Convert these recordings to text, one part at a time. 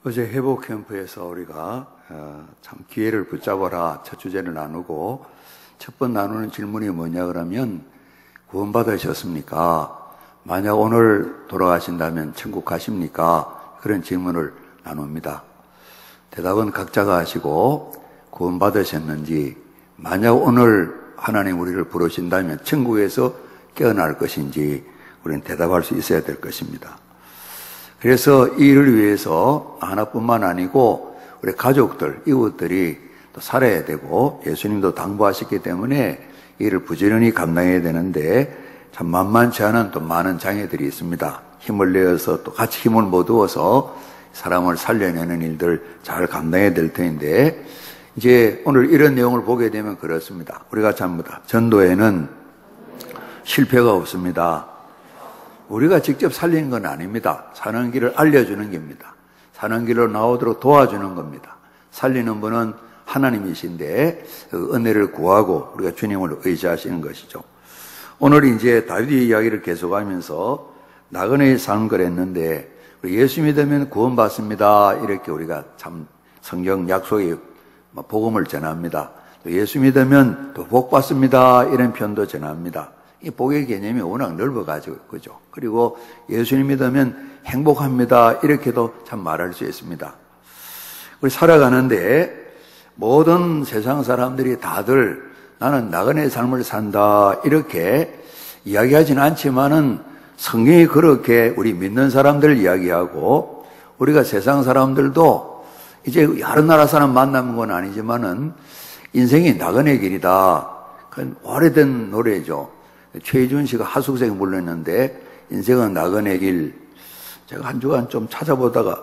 어제 회복 캠프에서 우리가 참 기회를 붙잡아라 첫 주제를 나누고 첫 번 나누는 질문이 뭐냐 그러면 구원받으셨습니까? 만약 오늘 돌아가신다면 천국 가십니까? 그런 질문을 나눕니다. 대답은 각자가 하시고 구원받으셨는지, 만약 오늘 하나님 우리를 부르신다면 천국에서 깨어날 것인지 우리는 대답할 수 있어야 될 것입니다. 그래서 이 일을 위해서 하나뿐만 아니고 우리 가족들, 이웃들이 또 살아야 되고 예수님도 당부하셨기 때문에 이 일을 부지런히 감당해야 되는데 참 만만치 않은 또 많은 장애들이 있습니다. 힘을 내어서 또 같이 힘을 모두어서 사람을 살려내는 일들 잘 감당해야 될 텐데, 이제 오늘 이런 내용을 보게 되면 그렇습니다. 우리가 전부 다 전도에는 실패가 없습니다. 우리가 직접 살리는 건 아닙니다. 사는 길을 알려주는 겁니다. 사는 길로 나오도록 도와주는 겁니다. 살리는 분은 하나님이신데 그 은혜를 구하고 우리가 주님을 의지하시는 것이죠. 오늘 이제 다윗의 이야기를 계속하면서 나그네의 삶을 그랬는데, 예수 믿으면 구원받습니다. 이렇게 우리가 참 성경 약속의 복음을 전합니다. 또 예수 믿으면 또 복받습니다. 이런 표현도 전합니다. 이 복의 개념이 워낙 넓어가지고, 그죠? 그리고 예수님 믿으면 행복합니다. 이렇게도 참 말할 수 있습니다. 우리 살아가는데 모든 세상 사람들이 다들 나는 나그네의 삶을 산다 이렇게 이야기하진 않지만은 성경이 그렇게 우리 믿는 사람들 이야기하고, 우리가 세상 사람들도 이제 여러 나라 사람 만나는 건 아니지만은 인생이 나그네 길이다. 그건 오래된 노래죠. 최희준 씨가 하숙생 불렀는데 인생은 나그네 길. 제가 한 주간 좀 찾아보다가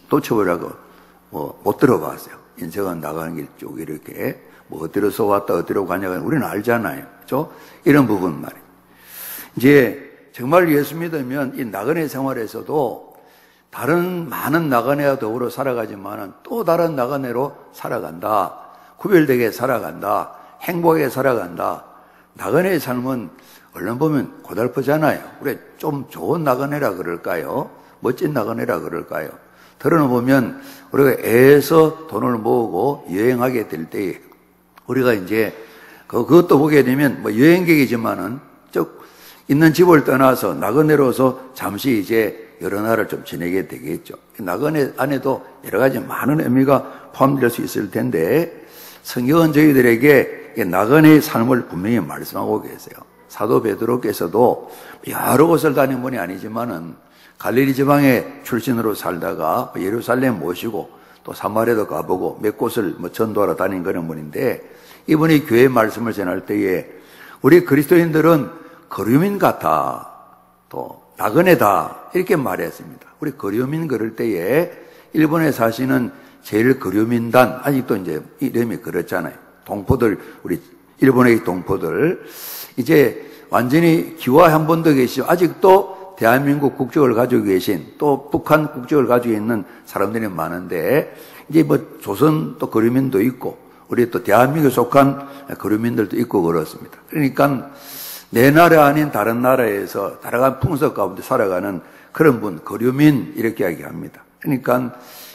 놓쳐보려고 못 들어봤어요. 인생은 나가는 길 쭉 이렇게 어디로서 왔다 어디로 가냐가 우리는 알잖아요. 그렇죠? 이런 부분 말이에요. 이제 정말 예수 믿으면 이 나그네 생활에서도 다른 많은 나그네와 더불어 살아가지만은 또 다른 나그네로 살아간다. 구별되게 살아간다. 행복하게 살아간다. 나그네의 삶은 얼른 보면 고달프잖아요. 우리 좀 좋은 나그네라 그럴까요? 멋진 나그네라 그럴까요? 들어보면 우리가 애에서 돈을 모으고 여행하게 될 때에 우리가 이제 그것도 보게 되면 여행객이지만은 즉 있는 집을 떠나서 나그네로서 잠시 이제 여러 날을 좀 지내게 되겠죠. 나그네 안에도 여러 가지 많은 의미가 포함될 수 있을 텐데, 성경은 저희들에게 나그네의 삶을 분명히 말씀하고 계세요. 사도 베드로께서도 여러 곳을 다닌 분이 아니지만은 갈릴리 지방의 출신으로 살다가 예루살렘 모시고 또 사마리아도 가보고 몇 곳을 전도하러 다닌 그런 분인데, 이분이 교회 말씀을 전할 때에 우리 그리스도인들은 거류민 같아, 또 나그네다 이렇게 말했습니다. 우리 거류민 그럴 때에 일본에 사시는 제일 거류민단, 아직도 이제 이름이 그렇잖아요. 동포들, 우리 일본의 동포들 이제 완전히 기와한 분도 계시죠. 아직도 대한민국 국적을 가지고 계신, 또 북한 국적을 가지고 있는 사람들이 많은데, 이제 조선 또 거류민도 있고 우리 또 대한민국에 속한 거류민들도 있고 그렇습니다. 그러니까 내 나라 아닌 다른 나라에서 다양한 풍속 가운데 살아가는 그런 분, 거류민 이렇게 이야기합니다. 그러니까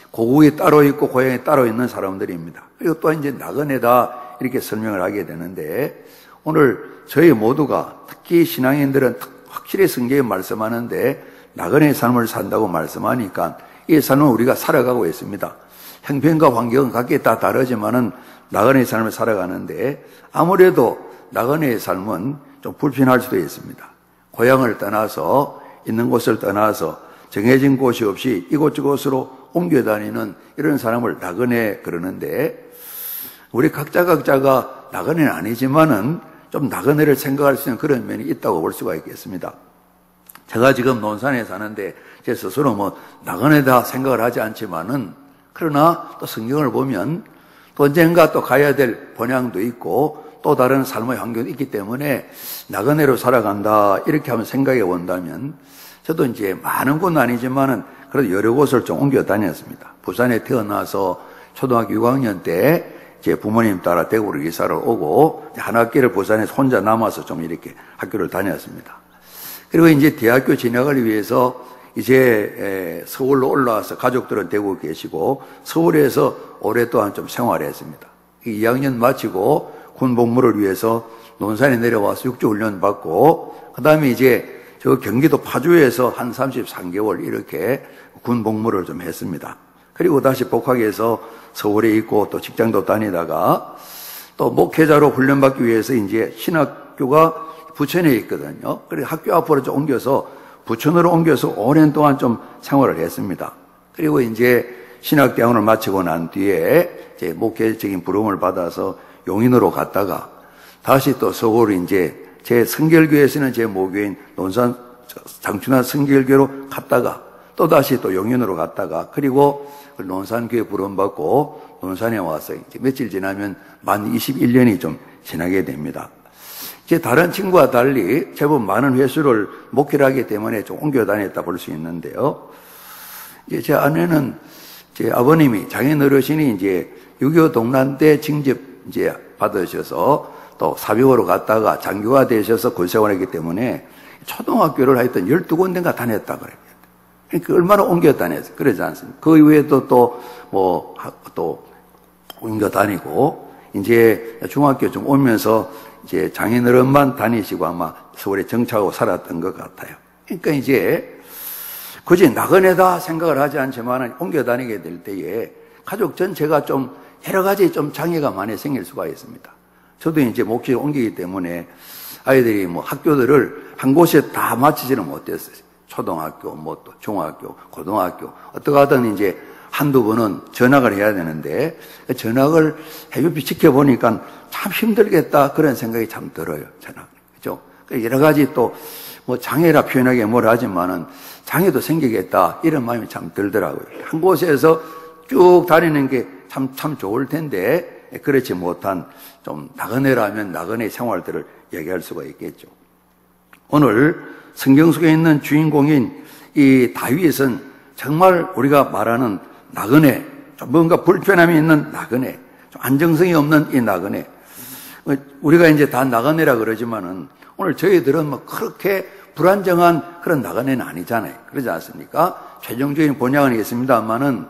고국이 따로 있고 고향이 따로 있는 사람들입니다. 그리고 또 이제 나그네다 이렇게 설명을 하게 되는데, 오늘 저희 모두가 특히 신앙인들은 확실히 성경에 말씀하는데 나그네의 삶을 산다고 말씀하니까 이 삶은 우리가 살아가고 있습니다. 형편과 환경은 각기 다 다르지만은 나그네의 삶을 살아가는데, 아무래도 나그네의 삶은 좀 불편할 수도 있습니다. 고향을 떠나서, 있는 곳을 떠나서 정해진 곳이 없이 이곳저곳으로 옮겨 다니는 이런 사람을 나그네 그러는데, 우리 각자가 나그네는 아니지만은 좀 나그네를 생각할 수 있는 그런 면이 있다고 볼 수가 있겠습니다. 제가 지금 논산에 사는데 제 스스로 나그네다 생각을 하지 않지만은, 그러나 또 성경을 보면 또 언젠가 또 가야 될 본향도 있고 또 다른 삶의 환경도 있기 때문에 나그네로 살아간다 이렇게 하면 생각해 본다면, 저도 이제 많은 곳은 아니지만은 그래도 여러 곳을 좀 옮겨 다녔습니다. 부산에 태어나서 초등학교 6학년 때 제 부모님 따라 대구로 이사를 오고 한 학기를 부산에서 혼자 남아서 좀 이렇게 학교를 다녔습니다. 그리고 이제 대학교 진학을 위해서 이제 서울로 올라와서 가족들은 대구 계시고 서울에서 오랫동안 좀 생활했습니다. 2학년 마치고 군 복무를 위해서 논산에 내려와서 육지훈련 받고 그 다음에 이제 저 경기도 파주에서 한 33개월 이렇게 군 복무를 좀 했습니다. 그리고 다시 복학해서 서울에 있고 또 직장도 다니다가 또 목회자로 훈련받기 위해서 이제 신학교가 부천에 있거든요. 그래서 학교 앞으로 좀 옮겨서 부천으로 옮겨서 오랜 동안 좀 생활을 했습니다. 그리고 이제 신학대학원을 마치고 난 뒤에 이제 목회적인 부름을 받아서 용인으로 갔다가 다시 또 서울 이제 제 성결교회에서는 제 모교인 논산 장춘환 성결교회로 갔다가 또 다시 또 용인으로 갔다가 그리고 논산교회 부름받고 논산에 와서 이제 며칠 지나면 만 21년이 좀 지나게 됩니다. 이제 다른 친구와 달리 제법 많은 회수를 목회를 하기 때문에 좀 옮겨 다녔다 볼 수 있는데요. 이제 제 아내는 제 아버님이 장인 어르신이 이제 6.25 동란 때 징집 이제 받으셔서 또 사병으로 갔다가 장교가 되셔서 군생활했기 때문에 초등학교를 하여튼 12군데인가 다녔다 그래요. 그러니까 얼마나 옮겨 다녔어요. 그러지 않습니까? 그 이후에도 또 옮겨 다니고 이제 중학교 좀 오면서 이제 장인어른만 다니시고 아마 서울에 정착하고 살았던 것 같아요. 그러니까 이제 굳이 나그네다 생각을 하지 않지만 옮겨 다니게 될 때에 가족 전체가 좀 여러 가지 좀 장애가 많이 생길 수가 있습니다. 저도 이제 목회를 옮기기 때문에 아이들이 뭐 학교들을 한 곳에 다 마치지는 못했어요. 초등학교, 뭐 또 중학교, 고등학교, 어떻게 하든 이제 한두 번은 전학을 해야 되는데 전학을 해급히 지켜보니까 참 힘들겠다 그런 생각이 참 들어요. 전학. 그죠? 여러 가지 또 뭐 장애라 표현하기 뭐라 하지만은 장애도 생기겠다 이런 마음이 참 들더라고요. 한 곳에서 쭉 다니는 게 참 좋을 텐데 그렇지 못한 좀 나그네라면 나그네 생활들을 얘기할 수가 있겠죠. 오늘 성경 속에 있는 주인공인 이 다윗은 정말 우리가 말하는 나그네, 좀 뭔가 불편함이 있는 나그네, 좀 안정성이 없는 이 나그네. 우리가 이제 다 나그네라 그러지만은 오늘 저희들은 뭐 그렇게 불안정한 그런 나그네는 아니잖아요. 그러지 않습니까? 최종적인 본향은 있습니다만은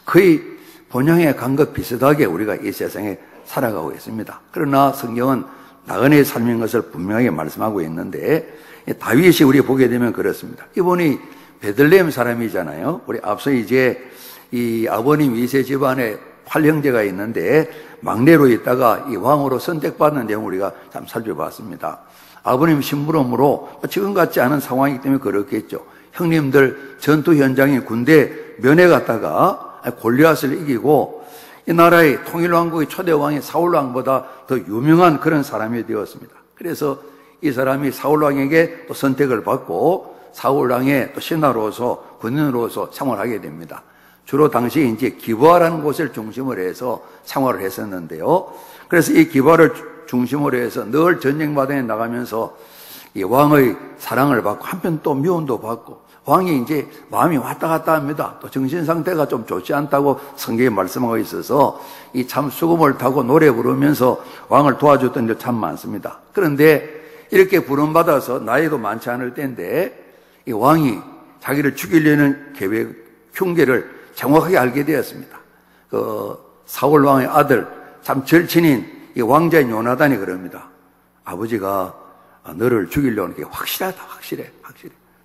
거의 본향에 간 것 비슷하게 우리가 이 세상에 살아가고 있습니다. 그러나 성경은 나그네의 삶인 것을 분명하게 말씀하고 있는데 다윗이 우리 보게 되면 그렇습니다. 이분이 베들레헴 사람이잖아요. 우리 앞서 이제 이 아버님 이세 집안에 8형제가 있는데 막내로 있다가 이 왕으로 선택받는 내용 우리가 참 살펴봤습니다. 아버님 심부름으로 지금 같지 않은 상황이기 때문에 그렇겠죠. 형님들 전투 현장에 군대 면회 갔다가 골리앗을 이기고 이 나라의 통일왕국의 초대 왕이 사울왕보다 더 유명한 그런 사람이 되었습니다. 그래서 이 사람이 사울왕에게 또 선택을 받고 사울왕의 또 신하로서 군인으로서 생활하게 됩니다. 주로 당시 이제 기부하라는 곳을 중심으로 해서 생활을 했었는데요. 그래서 이 기부하를 중심으로 해서 늘 전쟁마당에 나가면서 이 왕의 사랑을 받고 한편 또 미움도 받고 왕이 이제 마음이 왔다 갔다 합니다. 또 정신 상태가 좀 좋지 않다고 성경에 말씀하고 있어서 이 참 수금을 타고 노래 부르면서 왕을 도와줬던 일 참 많습니다. 그런데 이렇게 부름받아서 나이도 많지 않을 때인데 이 왕이 자기를 죽이려는 계획, 흉계를 정확하게 알게 되었습니다. 그 사울 왕의 아들, 참 절친인 이 왕자인 요나단이 그럽니다. 아버지가 너를 죽이려는 게 확실하다, 확실해.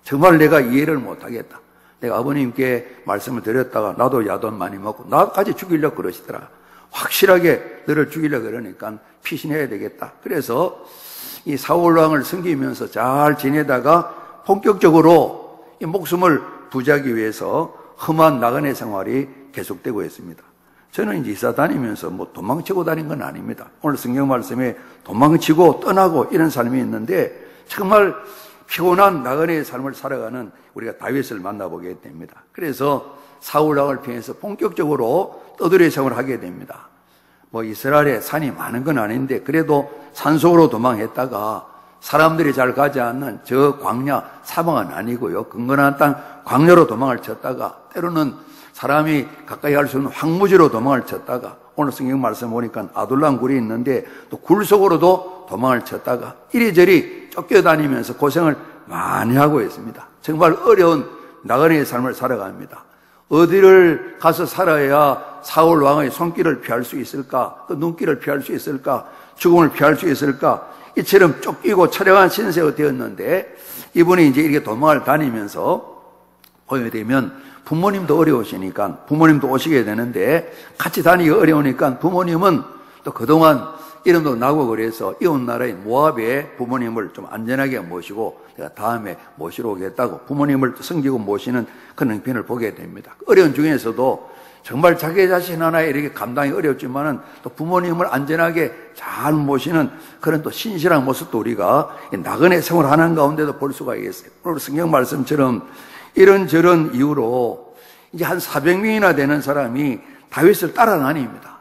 정말 내가 이해를 못하겠다. 내가 아버님께 말씀을 드렸다가 나도 야돈 많이 먹고 나까지 죽이려고 그러시더라. 확실하게 너를 죽이려고 그러니까 피신해야 되겠다. 그래서 이 사울왕을 섬기면서 잘 지내다가 본격적으로 이 목숨을 부지하기 위해서 험한 나그네 생활이 계속되고 있습니다. 저는 이제 이사 다니면서 뭐 도망치고 다닌 건 아닙니다. 오늘 성경 말씀에 도망치고 떠나고 이런 삶이 있는데 정말 피곤한 나그네의 삶을 살아가는 우리가 다윗을 만나보게 됩니다. 그래서 사울왕을 피해서 본격적으로 떠돌이 생활을 하게 됩니다. 뭐 이스라엘에 산이 많은 건 아닌데 그래도 산속으로 도망했다가 사람들이 잘 가지 않는 저 광야 사방은 아니고요. 근건한 땅 광야로 도망을 쳤다가 때로는 사람이 가까이 할 수 없는 황무지로 도망을 쳤다가 오늘 성경 말씀 보니까 아둘람 굴이 있는데 또 굴 속으로도 도망을 쳤다가 이리저리 쫓겨다니면서 고생을 많이 하고 있습니다. 정말 어려운 나그네의 삶을 살아갑니다. 어디를 가서 살아야 사울 왕의 손길을 피할 수 있을까? 그 눈길을 피할 수 있을까? 죽음을 피할 수 있을까? 이처럼 쫓기고 처량한 신세가 되었는데 이분이 이제 이렇게 도망을 다니면서 보게 되면 부모님도 어려우시니까 부모님도 오시게 되는데 같이 다니기 어려우니까 부모님은 또 그동안 이름도 나고 그래서 이웃 나라인 모압의 부모님을 좀 안전하게 모시고 내가 다음에 모시러 오겠다고 부모님을 섬기고 모시는 그런 형편을 보게 됩니다. 어려운 중에서도 정말 자기 자신 하나에 이렇게 감당이 어렵지만은 또 부모님을 안전하게 잘 모시는 그런 또 신실한 모습도 우리가 나그네 생활하는 가운데도 볼 수가 있어요. 오늘 성경 말씀처럼 이런저런 이유로 이제 한 400명이나 되는 사람이 다윗을 따라다닙니다.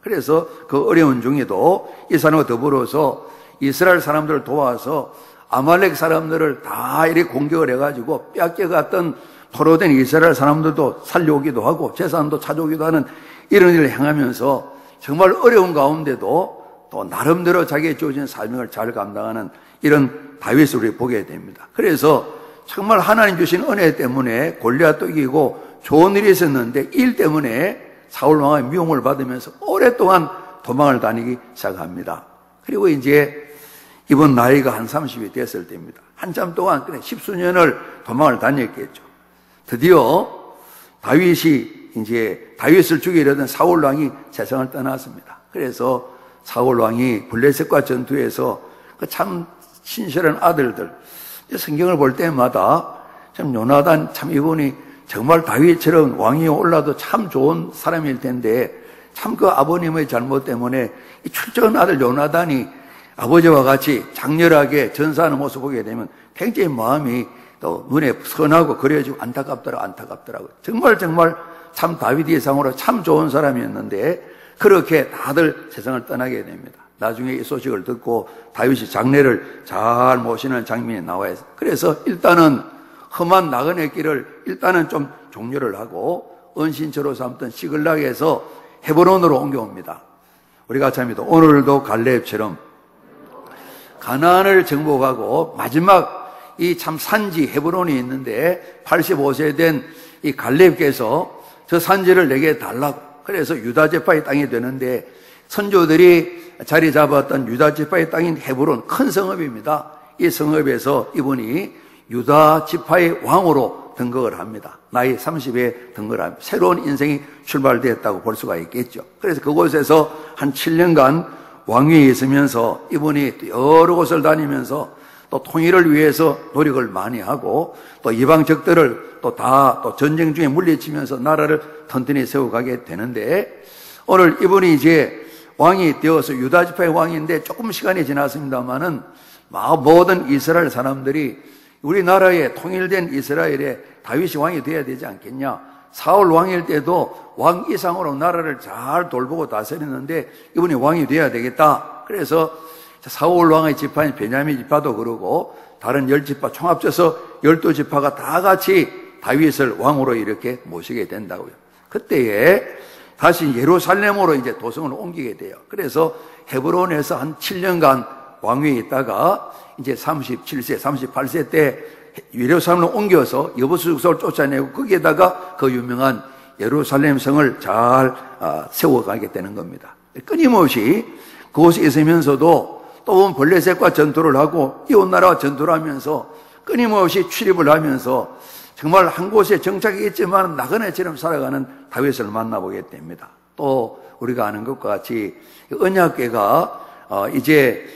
그래서 그 어려운 중에도 이 사람과 더불어서 이스라엘 사람들을 도와서 아말렉 사람들을 다 이렇게 공격을 해가지고 빼앗겨갔던 포로된 이스라엘 사람들도 살려오기도 하고 재산도 찾아오기도 하는 이런 일을 행하면서 정말 어려운 가운데도 또 나름대로 자기의 주어진 사명을 잘 감당하는 이런 다윗을 우리 보게 됩니다. 그래서 정말 하나님 주신 은혜 때문에 골리앗도 이기고 좋은 일이 있었는데 일 때문에 사울 왕의 미움을 받으면서 오랫동안 도망을 다니기 시작합니다. 그리고 이제 이번 나이가 한 30이 됐을 때입니다. 한참 동안 그냥 10수년을 도망을 다녔겠죠. 드디어 다윗이 이제 다윗을 죽이려던 사울 왕이 세상을 떠났습니다. 그래서 사울 왕이 블레셋과 전투에서 그 참 신실한 아들들 성경을 볼 때마다 참 요나단 참 이분이 정말 다윗처럼 왕위에 올라도 참 좋은 사람일 텐데 참 그 아버님의 잘못 때문에 이 출정한 아들 요나단이 아버지와 같이 장렬하게 전사하는 모습을 보게 되면 굉장히 마음이 또 눈에 선하고 그려지고 안타깝더라고요. 정말 참 다윗 이상으로 참 좋은 사람이었는데 그렇게 다들 세상을 떠나게 됩니다. 나중에 이 소식을 듣고 다윗이 장례를 잘 모시는 장면이 나와요. 그래서 일단은 험한 나그네 길을 일단은 좀 종료를 하고 은신처로 삼던 시글락에서 헤브론으로 옮겨옵니다. 우리가 참이도 오늘도 갈렙처럼 가나안을 정복하고 마지막 이 참 산지 헤브론이 있는데 85세 된 이 갈렙께서 저 산지를 내게 달라고 그래서 유다 지파의 땅이 되는데 선조들이 자리 잡았던 유다 지파의 땅인 헤브론 큰 성읍입니다. 이 성읍에서 이분이 유다 지파의 왕으로 등극을 합니다. 나이 30에 등극을 합니다. 새로운 인생이 출발되었다고 볼 수가 있겠죠. 그래서 그곳에서 한 7년간 왕위에 있으면서 이분이 여러 곳을 다니면서 또 통일을 위해서 노력을 많이 하고 또 이방 적들을 또 전쟁 중에 물리치면서 나라를 튼튼히 세워가게 되는데 오늘 이분이 이제 왕이 되어서 유다 지파의 왕인데 조금 시간이 지났습니다만은 모든 이스라엘 사람들이 우리나라에 통일된 이스라엘에 다윗이 왕이 되어야 되지 않겠냐. 사울 왕일 때도 왕 이상으로 나라를 잘 돌보고 다스리는데 이분이 왕이 되어야 되겠다. 그래서 사울 왕의 지파인 베냐민 지파도 그러고 다른 10지파 총 합쳐서 12지파가 다 같이 다윗을 왕으로 이렇게 모시게 된다고요. 그때에 다시 예루살렘으로 이제 도성을 옮기게 돼요. 그래서 헤브론에서 한 7년간 왕위에 있다가 이제 37세, 38세 때 예루살렘으로 옮겨서 여부수족소를 쫓아내고 거기에다가 그 유명한 예루살렘 성을 잘 세워가게 되는 겁니다. 끊임없이 그곳에 있으면서도 또 블레셋과 전투를 하고 이웃나라와 전투를 하면서 끊임없이 출입을 하면서 정말 한 곳에 정착이 있지만 나그네처럼 살아가는 다윗을 만나보게 됩니다. 또 우리가 아는 것과 같이 언약궤가 이제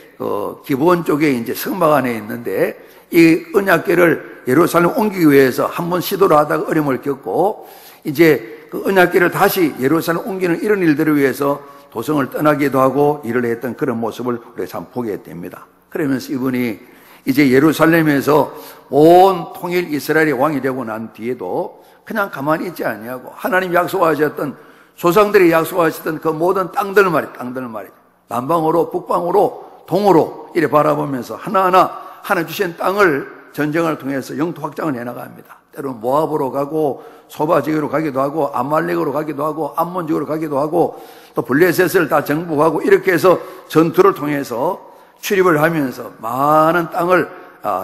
기본 쪽에 이제 성막 안에 있는데 이 언약궤를 예루살렘 옮기기 위해서 한번 시도를 하다가 어려움을 겪고 이제 그 언약궤를 다시 예루살렘 옮기는 이런 일들을 위해서 도성을 떠나기도 하고 일을 했던 그런 모습을 우리가 참 보게 됩니다. 그러면서 이분이 이제 예루살렘에서 온 통일 이스라엘의 왕이 되고 난 뒤에도 그냥 가만히 있지 아니하고 하나님 약속하셨던 조상들이 약속하셨던 그 모든 땅들 말이죠. 남방으로 북방으로 동으로 이래 바라보면서 하나하나 하나 주신 땅을 전쟁을 통해서 영토 확장을 해나갑니다. 때로는 모압으로 가고 소바 지역으로 가기도 하고 아말렉으로 가기도 하고 암몬 지역으로 가기도 하고 또 블레셋을 다 정복하고 이렇게 해서 전투를 통해서 출입을 하면서 많은 땅을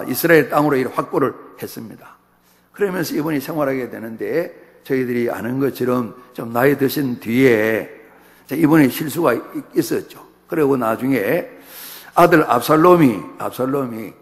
이스라엘 땅으로 이렇게 확보를 했습니다. 그러면서 이분이 생활하게 되는데, 저희들이 아는 것처럼 좀 나이 드신 뒤에 이분이 실수가 있었죠. 그리고 나중에 아들 압살롬이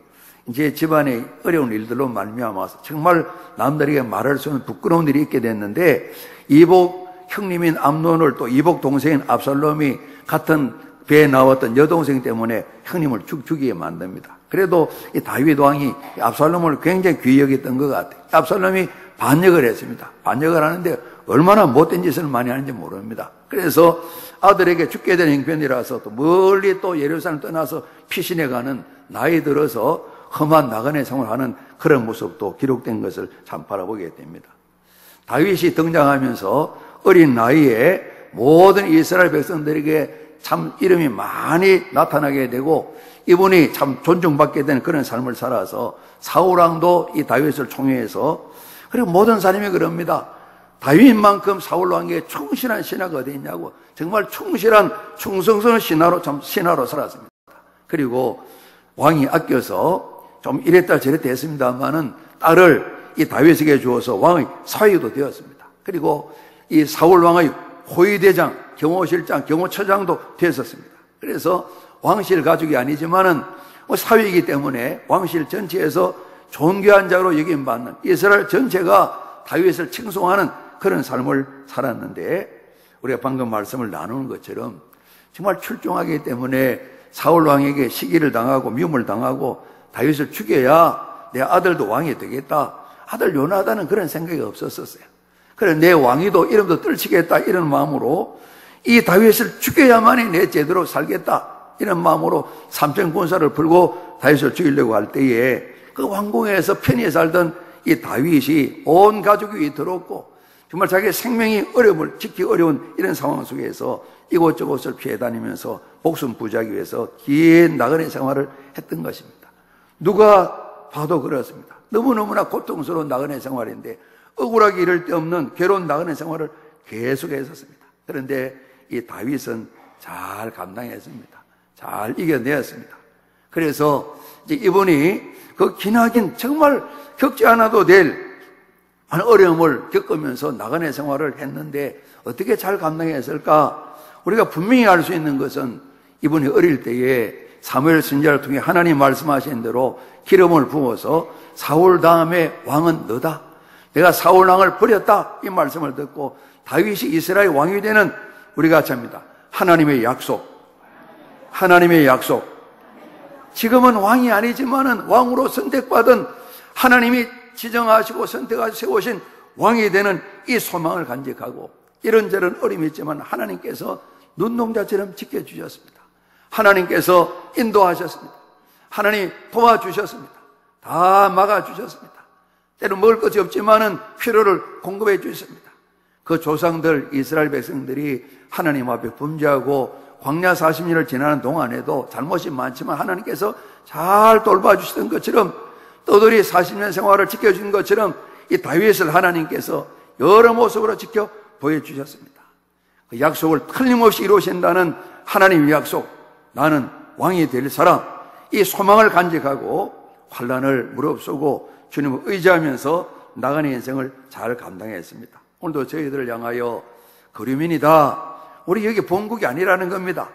이제 집안의 어려운 일들로 말미암아서 정말 남들에게 말할 수 없는 부끄러운 일이 있게 됐는데, 이복 형님인 암논을 또 이복 동생인 압살롬이 같은 배에 나왔던 여동생 때문에 형님을 죽이게 만듭니다. 그래도 이 다윗 왕이 압살롬을 굉장히 귀히 여겼던 것 같아요. 압살롬이 반역을 했습니다. 반역을 하는데 얼마나 못된 짓을 많이 하는지 모릅니다. 그래서 아들에게 죽게 된 형편이라서 또 멀리 또 예루살렘 떠나서 피신해 가는, 나이 들어서 험한 나그네 생활하는 그런 모습도 기록된 것을 참 바라보게 됩니다. 다윗이 등장하면서 어린 나이에 모든 이스라엘 백성들에게 참 이름이 많이 나타나게 되고, 이분이 참 존중받게 되는 그런 삶을 살아서 사울왕도 이 다윗을 총애해서, 그리고 모든 사람이 그럽니다. 다윗만큼 사울 왕에게 충실한 신하가 어디 있냐고. 정말 충실한 충성스러운 신하로 살았습니다. 그리고 왕이 아껴서 좀 이랬다 저랬다 했습니다만은 딸을 이 다윗에게 주어서 왕의 사위도 되었습니다. 그리고 이 사울 왕의 호위대장, 경호실장, 경호처장도 되었습니다. 그래서 왕실 가족이 아니지만은 사위이기 때문에 왕실 전체에서 존귀한 자로 여김받는, 이스라엘 전체가 다윗을 칭송하는 그런 삶을 살았는데, 우리가 방금 말씀을 나누는 것처럼 정말 출중하기 때문에 사울 왕에게 시기를 당하고 미움을 당하고 다윗을 죽여야 내 아들도 왕이 되겠다. 아들 요나단은 그런 생각이 없었었어요. 그래 내 왕위도 이름도 떨치겠다 이런 마음으로, 이 다윗을 죽여야만이 내 제대로 살겠다 이런 마음으로 삼천군사를 풀고 다윗을 죽이려고 할 때에, 그 왕궁에서 편히 살던 이 다윗이 온 가족이 위태롭고 정말 자기의 생명이 어려움을 지키기 어려운 이런 상황 속에서 이곳저곳을 피해 다니면서 목숨 부지하기 위해서 긴 나그네 생활을 했던 것입니다. 누가 봐도 그렇습니다. 너무너무나 고통스러운 나그네 생활인데, 억울하기 이를 데 없는 괴로운 나그네 생활을 계속 했었습니다. 그런데 이 다윗은 잘 감당했습니다. 잘 이겨내었습니다. 그래서 이제 이분이 그 기나긴 정말 겪지 않아도 될 어려움을 겪으면서 나그네 생활을 했는데 어떻게 잘 감당했을까? 우리가 분명히 알 수 있는 것은 이분이 어릴 때에 사무엘 선지자를 통해 하나님 말씀하신 대로 기름을 부어서 사울 다음에 왕은 너다, 내가 사울 왕을 버렸다, 이 말씀을 듣고 다윗이 이스라엘 왕이 되는, 우리가 잡니다. 하나님의 약속. 지금은 왕이 아니지만은 왕으로 선택받은, 하나님이 지정하시고 선택하시고 세우신 왕이 되는 이 소망을 간직하고, 이런저런 어려움이 있지만 하나님께서 눈동자처럼 지켜주셨습니다. 하나님께서 인도하셨습니다. 하나님 도와주셨습니다. 다 막아주셨습니다. 때로 먹을 것이 없지만은 필요를 공급해 주셨습니다. 그 조상들 이스라엘 백성들이 하나님 앞에 범죄하고 광야 40년을 지나는 동안에도 잘못이 많지만 하나님께서 잘 돌봐주시던 것처럼, 떠돌이 40년 생활을 지켜준 것처럼 이 다윗을 하나님께서 여러 모습으로 지켜 보여주셨습니다. 그 약속을 틀림없이 이루신다는 하나님의 약속, 나는 왕이 될 사람, 이 소망을 간직하고 환난을 무릅쓰고 주님을 의지하면서 나가는 인생을 잘 감당했습니다. 오늘도 저희들을 향하여 그리민이다, 우리 여기 본국이 아니라는 겁니다.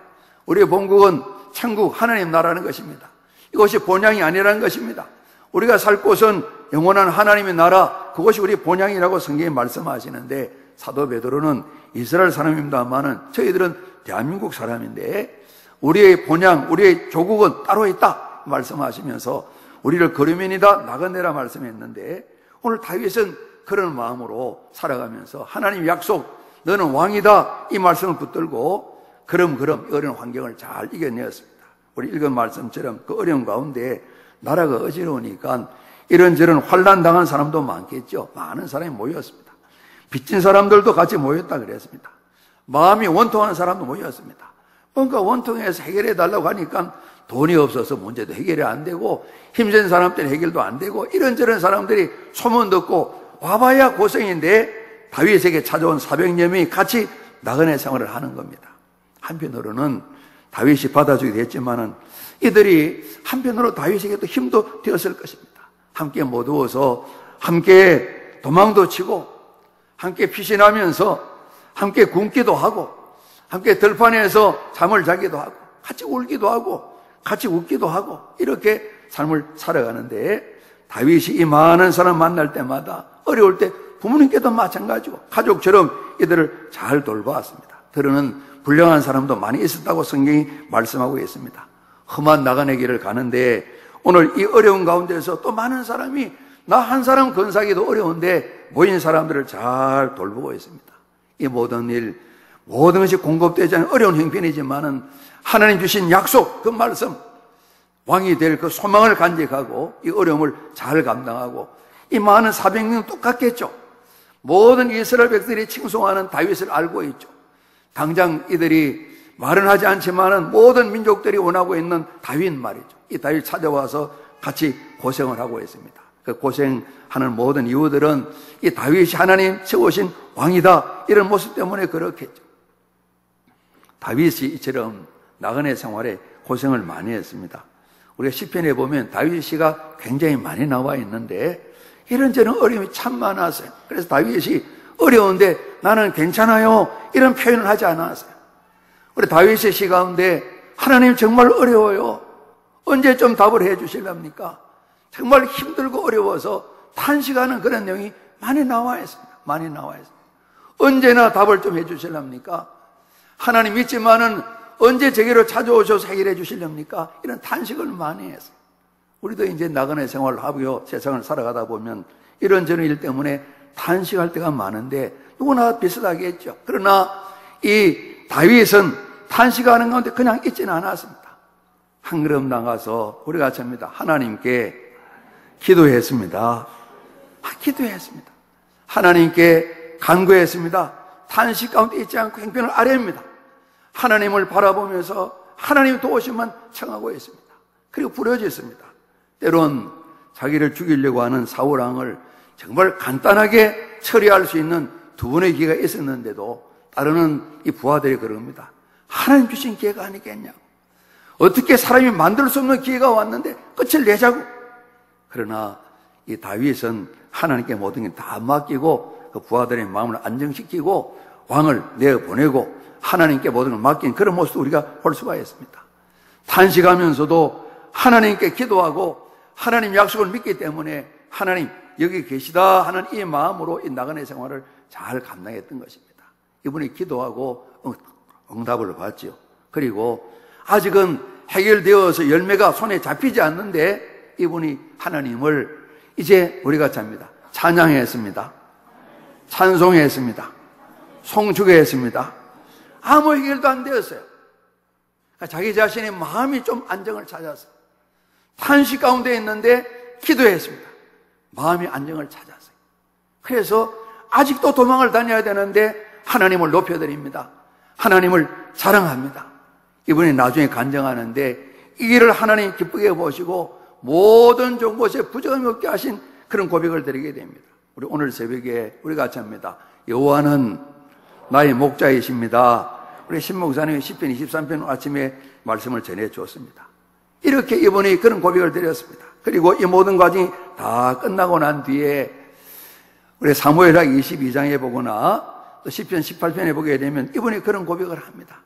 우리의 본국은 천국 하나님 나라는 것입니다. 이것이 본향이 아니라는 것입니다. 우리가 살 곳은 영원한 하나님의 나라, 그것이 우리 본향이라고 성경이 말씀하시는데, 사도 베드로는 이스라엘 사람입니다만은 저희들은 대한민국 사람인데 우리의 본향, 우리의 조국은 따로 있다 말씀하시면서 우리를 거류민이다, 나그네라 말씀했는데, 오늘 다윗은 그런 마음으로 살아가면서 하나님 약속, 너는 왕이다, 이 말씀을 붙들고 그럼 어려운 환경을 잘 이겨내었습니다. 우리 읽은 말씀처럼 그 어려운 가운데 나라가 어지러우니까 이런저런 환난 당한 사람도 많겠죠. 많은 사람이 모였습니다. 빚진 사람들도 같이 모였다 그랬습니다. 마음이 원통한 사람도 모였습니다. 뭔가 원통해서 해결해 달라고 하니까 돈이 없어서 문제도 해결이 안 되고, 힘센 사람 때는 해결도 안 되고, 이런저런 사람들이 소문 듣고 와봐야 고생인데 다윗에게 찾아온 400여 명이 같이 나그네 생활을 하는 겁니다. 한편으로는 다윗이 받아주기도 했지만은 이들이 한편으로 다윗에게도 힘도 되었을 것입니다. 함께 모두어서 함께 도망도 치고 함께 피신하면서 함께 굶기도 하고 함께 들판에서 잠을 자기도 하고 같이 울기도 하고 같이 웃기도 하고 이렇게 삶을 살아가는데, 다윗이 이 많은 사람 만날 때마다 어려울 때 부모님께도 마찬가지고 가족처럼 이들을 잘 돌보았습니다. 들으는 불량한 사람도 많이 있었다고 성경이 말씀하고 있습니다. 험한 나그네 길을 가는데 오늘 이 어려운 가운데서 또 많은 사람이 나 한 사람 건사하기도 어려운데 모인 사람들을 잘 돌보고 있습니다. 이 모든 일, 모든 것이 공급되지 않은 어려운 형편이지만은 하나님 주신 약속, 그 말씀, 왕이 될 그 소망을 간직하고 이 어려움을 잘 감당하고, 이 많은 400명 똑같겠죠. 모든 이스라엘 백성들이 칭송하는 다윗을 알고 있죠. 당장 이들이 말은 하지 않지만은 모든 민족들이 원하고 있는 다윗 말이죠. 이 다윗 찾아와서 같이 고생을 하고 있습니다. 그 고생하는 모든 이유들은 이 다윗이 하나님 세우신 왕이다, 이런 모습 때문에 그렇겠죠. 다윗이 이처럼 나그네 생활에 고생을 많이 했습니다. 우리가 시편에 보면 다윗 시가 굉장히 많이 나와 있는데 이런저런 어려움이 참 많았어요. 그래서 다윗이 어려운데 나는 괜찮아요, 이런 표현을 하지 않았어요. 우리 다윗의 시 가운데 하나님 정말 어려워요, 언제 좀 답을 해 주실랍니까? 정말 힘들고 어려워서 탄식하는 그런 내용이 많이 나와 있습니다. 많이 나와 있습니다. 언제나 답을 좀 해 주실랍니까? 하나님 믿지만은 언제 제게로 찾아오셔서 해결해 주실랍니까? 이런 탄식을 많이 했어요. 우리도 이제 나그네 생활을 하고요, 세상을 살아가다 보면 이런저런 일 때문에 탄식할 때가 많은데 누구나 비슷하겠죠. 그러나 이 다윗은 탄식하는 가운데 그냥 있지는 않았습니다. 한 걸음 나가서 우리가 합니다. 하나님께 기도했습니다. 기도했습니다. 하나님께 간구했습니다. 탄식 가운데 있지 않고 형편을 아뢰입니다. 하나님을 바라보면서 하나님 도우심만 청하고 있습니다. 그리고 부르짖습니다. 때론 자기를 죽이려고 하는 사울 왕을 정말 간단하게 처리할 수 있는 두 번의 기회가 있었는데도 따르는 이 부하들이 그럽니다. 하나님 주신 기회가 아니겠냐고. 어떻게 사람이 만들 수 없는 기회가 왔는데 끝을 내자고. 그러나 이 다윗은 하나님께 모든 게 다 맡기고 그 부하들의 마음을 안정시키고 왕을 내보내고 하나님께 모든 걸 맡긴 그런 모습도 우리가 볼 수가 있습니다. 탄식하면서도 하나님께 기도하고 하나님 약속을 믿기 때문에 하나님 여기 계시다 하는 이 마음으로 이 나그네 생활을 잘 감당했던 것입니다. 이분이 기도하고 응답을 받죠. 그리고 아직은 해결되어서 열매가 손에 잡히지 않는데 이분이 하나님을 이제 우리가 잡니다. 찬양했습니다. 찬송했습니다. 송축했습니다. 아무 해결도 안 되었어요. 자기 자신의 마음이 좀 안정을 찾았어요. 탄식 가운데 있는데 기도했습니다. 마음이 안정을 찾았어요. 그래서 아직도 도망을 다녀야 되는데 하나님을 높여드립니다. 하나님을 자랑합니다. 이분이 나중에 간증하는데 이 일을 하나님 기쁘게 보시고 모든 좋은 곳에 부정함이 없게 하신 그런 고백을 드리게 됩니다. 우리 오늘 새벽에 우리가 같이 합니다. 여호와는 나의 목자이십니다. 우리 신목사님이 시편 23편 아침에 말씀을 전해 주었습니다. 이렇게 이분이 그런 고백을 드렸습니다. 그리고 이 모든 과정이 다 끝나고 난 뒤에 우리 사무엘하 22장에 보거나 또 시편 18편에 보게 되면 이분이 그런 고백을 합니다.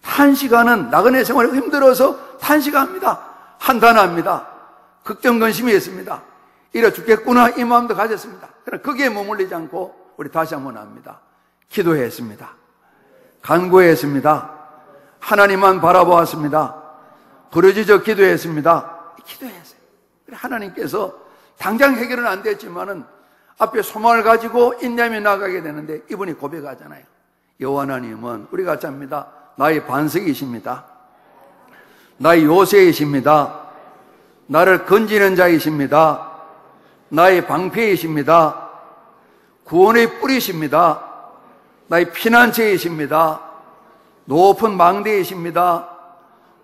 탄식하는 나그네 생활이 힘들어서 탄식합니다. 한탄합니다. 걱정근심이 있습니다. 이래 죽겠구나 이 마음도 가졌습니다. 그러나 거기에 머물리지 않고 우리 다시 한번 합니다. 기도했습니다. 간구했습니다. 하나님만 바라보았습니다. 부르짖어 기도했습니다. 기도했어요. 하나님께서 당장 해결은 안 됐지만은 앞에 소망을 가지고 인내하며 나가게 되는데 이분이 고백하잖아요. 여호와 하나님은 우리가 같이 합니다. 나의 반석이십니다. 나의 요새이십니다. 나를 건지는 자이십니다. 나의 방패이십니다. 구원의 뿌리십니다. 나의 피난처이십니다. 높은 망대이십니다.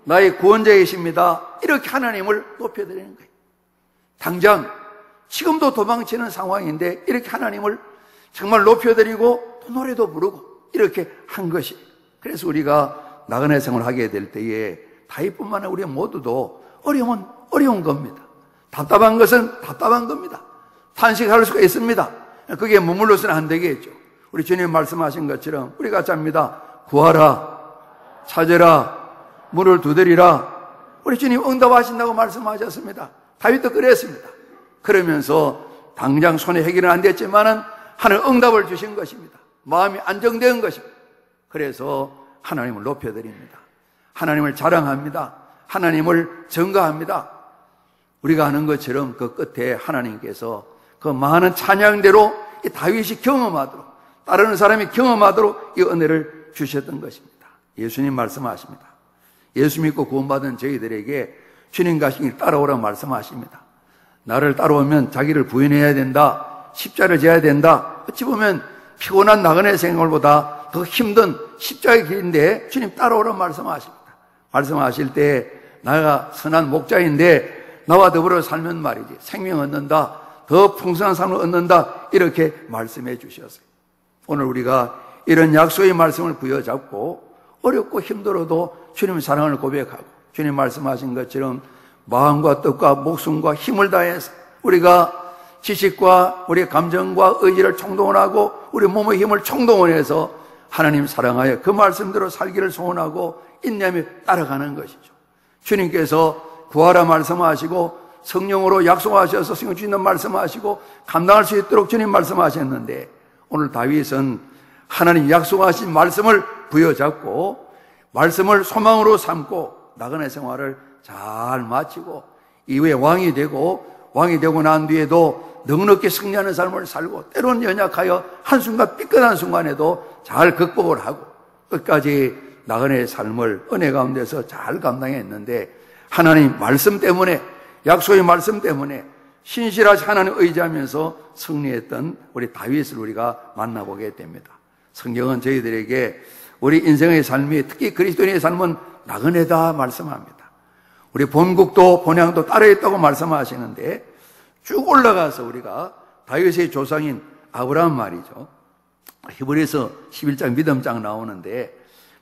나의 구원자이십니다. 이렇게 하나님을 높여드리는 거예요. 당장 지금도 도망치는 상황인데 이렇게 하나님을 정말 높여드리고 또 노래도 부르고 이렇게 한 것이. 그래서 우리가 나그네 생활을 하게 될 때에 다윗뿐만 아니라 우리 모두도 어려운 겁니다. 답답한 것은 답답한 겁니다. 탄식할 수가 있습니다. 그게 머물러서는 안 되겠죠. 우리 주님 말씀하신 것처럼 우리 같이 합니다. 구하라, 찾으라, 문을 두드리라. 우리 주님 응답하신다고 말씀하셨습니다. 다윗도 그랬습니다. 그러면서 당장 손에 해결은 안 됐지만은 하나님 응답을 주신 것입니다. 마음이 안정된 것입니다. 그래서 하나님을 높여드립니다. 하나님을 자랑합니다. 하나님을 증거합니다. 우리가 아는 것처럼 그 끝에 하나님께서 그 많은 찬양대로 이 다윗이 경험하도록, 따르는 사람이 경험하도록 이 은혜를 주셨던 것입니다. 예수님 말씀하십니다. 예수 믿고 구원받은 저희들에게 주님 가시길 따라오라고 말씀하십니다. 나를 따라오면 자기를 부인해야 된다, 십자를 져야 된다. 어찌 보면 피곤한 나그네 생활보다 더 힘든 십자가의 길인데 주님 따라오라고 말씀하십니다. 말씀하실 때 나가 선한 목자인데 나와 더불어 살면 말이지 생명 얻는다, 더 풍성한 삶을 얻는다, 이렇게 말씀해 주셨어요. 오늘 우리가 이런 약속의 말씀을 부여잡고 어렵고 힘들어도 주님의 사랑을 고백하고 주님 말씀하신 것처럼 마음과 뜻과 목숨과 힘을 다해서 우리가 지식과 우리의 감정과 의지를 총동원하고 우리 몸의 힘을 총동원해서 하나님 사랑하여 그 말씀대로 살기를 소원하고 인내하며 따라가는 것이죠. 주님께서 구하라 말씀하시고 성령으로 약속하셔서 성령 주시는 말씀하시고 감당할 수 있도록 주님 말씀하셨는데, 오늘 다윗은 하나님 약속하신 말씀을 부여잡고 말씀을 소망으로 삼고 나그네 생활을 잘 마치고 이후에 왕이 되고 난 뒤에도 넉넉히 승리하는 삶을 살고 때로는 연약하여 한순간 삐끗한 순간에도 잘 극복을 하고 끝까지 나그네의 삶을 은혜 가운데서 잘 감당했는데, 하나님 말씀 때문에, 약속의 말씀 때문에 신실하게 하나님 의지하면서 승리했던 우리 다윗을 우리가 만나보게 됩니다. 성경은 저희들에게 우리 인생의 삶이, 특히 그리스도인의 삶은 나그네다 말씀합니다. 우리 본국도 본향도 따르겠다고 말씀하시는데, 쭉 올라가서 우리가 다윗의 조상인 아브라함 말이죠. 히브리서 11장 믿음장 나오는데,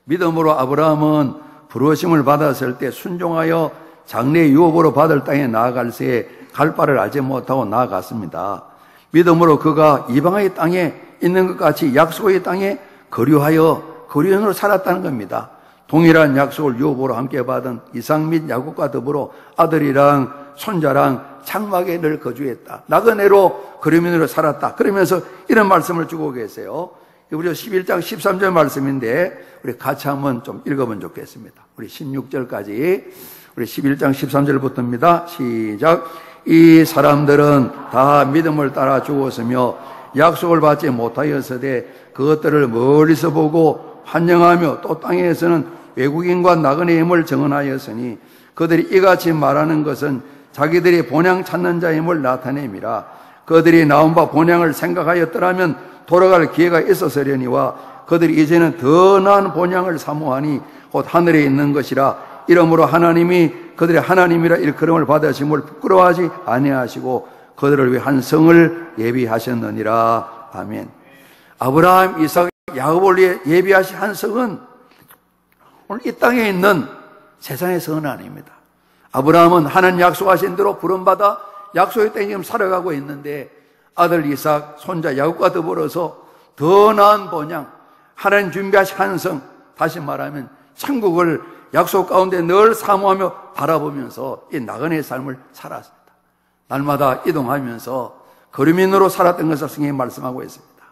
믿음으로 아브라함은 부르심을 받았을 때 순종하여 장래의 유업으로 받을 땅에 나아갈 새에 갈 바를 알지 못하고 나아갔습니다. 믿음으로 그가 이방의 땅에 있는 것 같이 약속의 땅에 거류인으로 살았다는 겁니다. 동일한 약속을 유업으로 함께 받은 이삭 및 야곱과 더불어 아들이랑 손자랑 장막에 늘 거주했다. 나그네로 거류민으로 살았다. 그러면서 이런 말씀을 주고 계세요. 우리 11장 13절 말씀인데 우리 같이 한번 좀 읽어보면 좋겠습니다. 우리 16절까지 우리 11장 13절부터입니다. 시작. 이 사람들은 다 믿음을 따라 죽었으며 약속을 받지 못하였으되 그것들을 멀리서 보고 환영하며 또 땅에서는 외국인과 나그네의 힘을 증언하였으니 그들이 이같이 말하는 것은 자기들이 본향 찾는 자임을 나타냄이라. 그들이 나온 바 본향을 생각하였더라면 돌아갈 기회가 있었으려니와 그들이 이제는 더 나은 본향을 사모하니 곧 하늘에 있는 것이라. 이러므로 하나님이 그들의 하나님이라 일컬음을 받으심을 부끄러워하지 아니하시고 그들을 위해 한 성을 예비하셨느니라. 아멘. 아브라함, 이삭, 야곱을 위해 예비하신 한 성은 오늘 이 땅에 있는 세상의 성은 아닙니다. 아브라함은 하나님 약속하신 대로 부름받아 약속의 땅에 지금 살아가고 있는데 아들 이삭, 손자 야곱과 더불어서 더 나은 본향, 하나님 준비하신 한 성, 다시 말하면 천국을 약속 가운데 늘 사모하며 바라보면서 이 나그네의 삶을 살았습니다. 날마다 이동하면서 거류민으로 살았던 것을 성경이 말씀하고 있습니다.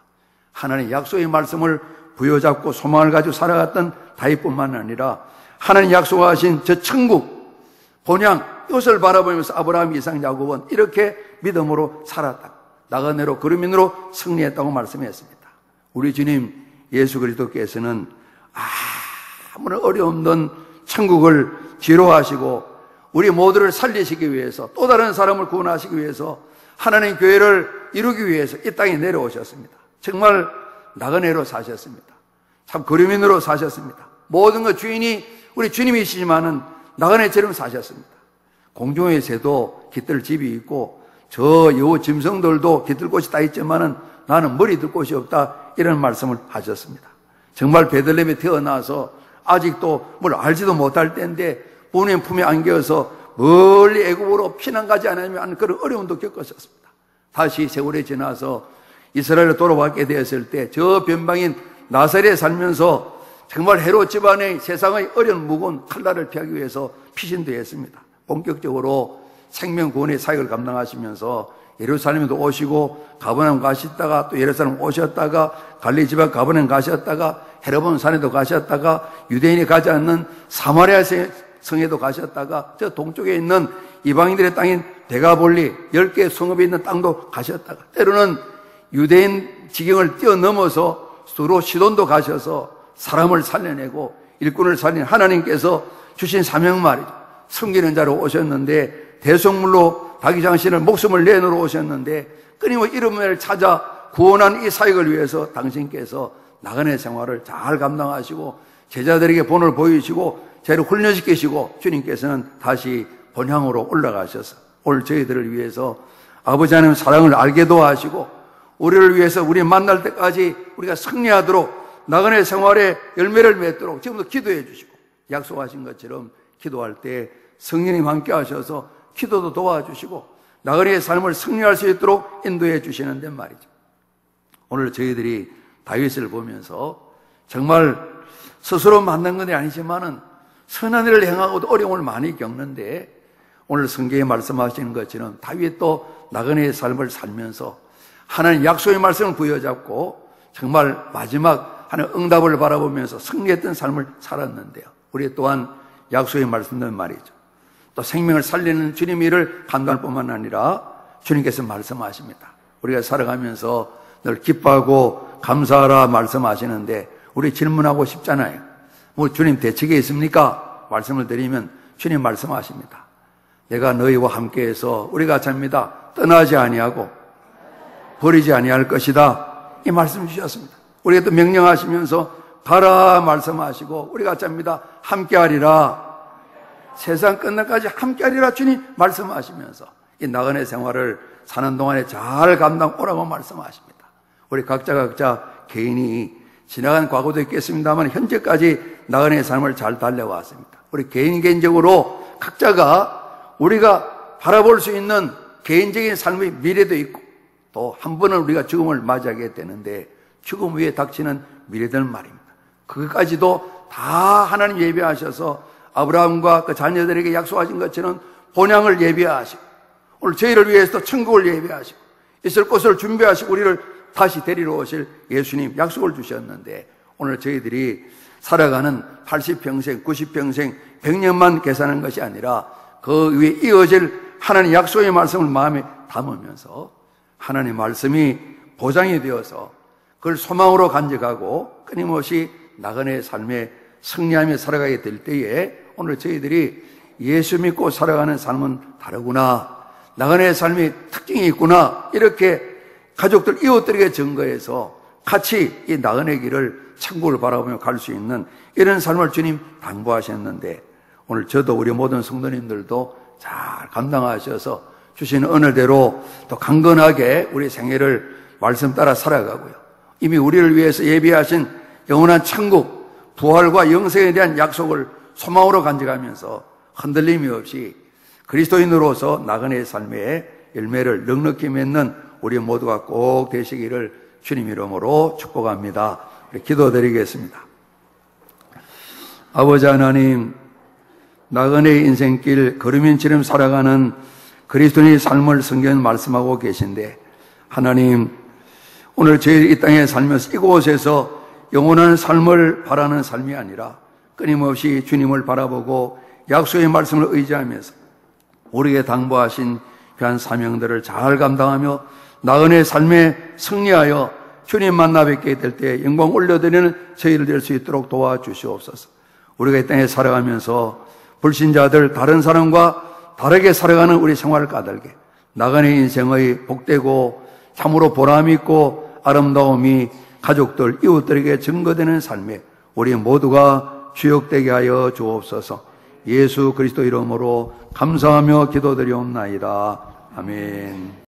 하나님 약속의 말씀을 부여잡고 소망을 가지고 살아갔던 다윗뿐만 아니라 하나님 약속하신 저 천국, 본향, 이것을 바라보면서 아브라함, 이삭, 야곱은 이렇게 믿음으로 살았다. 나그네로 거류민으로 승리했다고 말씀했습니다. 우리 주님 예수 그리스도께서는 아무런 어려움 없는 천국을 뒤로하시고 우리 모두를 살리시기 위해서, 또 다른 사람을 구원하시기 위해서 하나님 교회를 이루기 위해서 이 땅에 내려오셨습니다. 정말 나그네로 사셨습니다. 참 거류민으로 사셨습니다. 모든 것 주인이 우리 주님이시지만은 나그네처럼 사셨습니다. 공중에서도 깃들 집이 있고 저 여우 짐승들도 깃들 곳이 다 있지만은 나는 머리 들 곳이 없다, 이런 말씀을 하셨습니다. 정말 베들레헴에 태어나서 아직도 뭘 알지도 못할 때인데 부모님 품에 안겨서 멀리 애굽으로 피난 가지 않으면 그런 어려움도 겪으셨습니다. 다시 세월이 지나서 이스라엘로 돌아왔게 되었을 때 저 변방인 나사렛에 살면서 정말 헤롯 집안의 세상의 어려운 무거운 칼날을 피하기 위해서 피신도 했습니다. 본격적으로 생명구원의 사역을 감당하시면서 예루살렘에도 오시고 가버나움 가셨다가 또 예루살렘 오셨다가 갈릴리 지방 가버나움 가셨다가 헤르몬 산에도 가셨다가 유대인이 가지 않는 사마리아 성에도 가셨다가 저 동쪽에 있는 이방인들의 땅인 데가볼리 10개 성읍에 있는 땅도 가셨다가 때로는 유대인 지경을 뛰어넘어서 수로 시돈도 가셔서 사람을 살려내고 일꾼을 살린 하나님께서 주신 사명 말이죠. 섬기는 자로 오셨는데 대속물로 자기 자신을 목숨을 내놓으러 오셨는데 끊임없이 이름을 찾아 구원한 이 사역을 위해서 당신께서 나그네 생활을 잘 감당하시고 제자들에게 본을 보이시고 저희를 훈련시키시고 주님께서는 다시 본향으로 올라가셔서 오늘 저희들을 위해서 아버지 하나님 사랑을 알게도 하시고 우리를 위해서 우리 만날 때까지 우리가 승리하도록 나그네 생활에 열매를 맺도록 지금도 기도해 주시고 약속하신 것처럼 기도할 때 성령님 함께 하셔서 기도도 도와주시고 나그네의 삶을 승리할 수 있도록 인도해 주시는데 말이죠. 오늘 저희들이 다윗을 보면서 정말 스스로 만난 건 아니지만은 선한 일을 행하고도 어려움을 많이 겪는데 오늘 성경에 말씀하시는 것처럼 다윗도 나그네의 삶을 살면서 하나님 약속의 말씀을 부여잡고 정말 마지막 하나님 응답을 바라보면서 승리했던 삶을 살았는데요. 우리 또한 약속의 말씀된 말이죠. 또 생명을 살리는 주님의 일을 감당할 뿐만 아니라 주님께서 말씀하십니다. 우리가 살아가면서 늘 기뻐하고 감사하라 말씀하시는데 우리 질문하고 싶잖아요. 뭐 주님 대책이 있습니까? 말씀을 드리면 주님 말씀하십니다. 내가 너희와 함께해서 우리가 잡니다. 떠나지 아니하고 버리지 아니할 것이다. 이 말씀 주셨습니다. 우리가 또 명령하시면서 가라 말씀하시고 우리가 잡니다. 함께하리라. 세상 끝날까지 함께하리라 주님 말씀하시면서 이 나그네 생활을 사는 동안에 잘 감당하라고 말씀하십니다. 우리 각자 개인이 지나간 과거도 있겠습니다만 현재까지 나그네의 삶을 잘 달려왔습니다. 우리 개인적으로 각자가 우리가 바라볼 수 있는 개인적인 삶의 미래도 있고 또 한 번은 우리가 죽음을 맞이하게 되는데 죽음 위에 닥치는 미래들 말입니다. 그것까지도 다 하나님 예비하셔서 아브라함과 그 자녀들에게 약속하신 것처럼 본향을 예비하시고 오늘 저희를 위해서 천국을 예비하시고 있을 곳을 준비하시고 우리를 다시 데리러 오실 예수님 약속을 주셨는데 오늘 저희들이 살아가는 80평생, 90평생, 100년만 계산하는 것이 아니라 그 위에 이어질 하나님 약속의 말씀을 마음에 담으면서 하나님의 말씀이 보장이 되어서 그걸 소망으로 간직하고 끊임없이 나그네의 삶에 승리하며 살아가게 될 때에 오늘 저희들이 예수 믿고 살아가는 삶은 다르구나, 나그네의 삶이 특징이 있구나, 이렇게 가족들 이웃들에게 증거해서 같이 이 나그네 길을 천국을 바라보며 갈 수 있는 이런 삶을 주님 당부하셨는데 오늘 저도 우리 모든 성도님들도 잘 감당하셔서 주시는 은혜대로 또 강건하게 우리 생애를 말씀 따라 살아가고요. 이미 우리를 위해서 예비하신 영원한 천국, 부활과 영생에 대한 약속을 소망으로 간직하면서 흔들림이 없이 그리스도인으로서 나그네의 삶의 열매를 넉넉히 맺는 우리 모두가 꼭 되시기를 주님 이름으로 축복합니다. 기도드리겠습니다. 아버지 하나님, 나그네의 인생길 걸음인처럼 살아가는 그리스도인의 삶을 성경은 말씀하고 계신데 하나님, 오늘 저희 이 땅에 살면서 이곳에서 영원한 삶을 바라는 삶이 아니라 끊임없이 주님을 바라보고 약속의 말씀을 의지하면서 우리에게 당부하신 귀한 사명들을 잘 감당하며 나그네의 삶에 승리하여 주님 만나 뵙게 될 때 영광 올려드리는 저희를 될 수 있도록 도와주시옵소서. 우리가 이 땅에 살아가면서 불신자들 다른 사람과 다르게 살아가는 우리 생활을 까닭에 나그네 인생의 복되고 참으로 보람 있고 아름다움이 가족들, 이웃들에게 증거되는 삶에 우리 모두가 주역되게 하여 주옵소서. 예수 그리스도 이름으로 감사하며 기도드리옵나이다. 아멘.